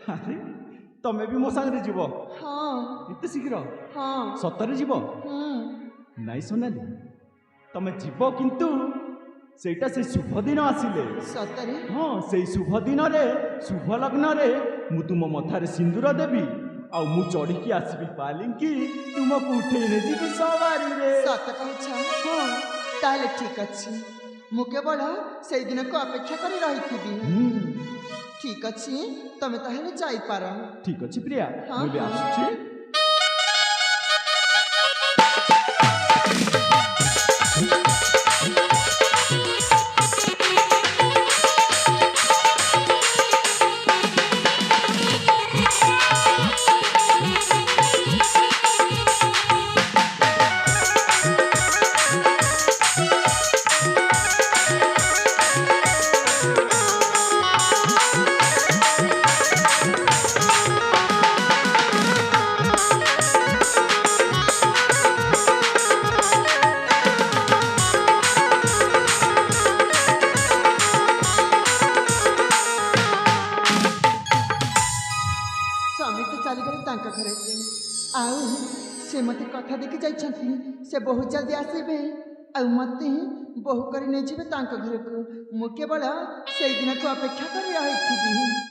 अरे तमे भी मो सांगे जीव हाँ एते शीघ्र हाँ सतरे जीव नाई सोनाली तमे जीव किंतु सेटा से शुभ दिन आसिले सतरे हाँ से शुभ दिन रे शुभ लग्न रे मु तुम मथारे सिंदूर देवी आ मु चढ़ी आसबि पालिंकी तुमको उठे ने जीवी सवारी रे सत कहछ हाँ ताले ठीक अछि मु केवल से दिन को अपेक्षा करी रही ठीक अछि तमे ताहले जाई पार ठीक अछि प्रिया हाँ, मु भी हाँ। आसुछि स्वामी तो चलीगले तांका घरे आउ से मते कथा देखि जाइछंती से बहुत जल्दी आसीबे आ मते बहु करी नै जेबे तांका घर को मु केवल से दिन को अपेक्षा करी रही थी।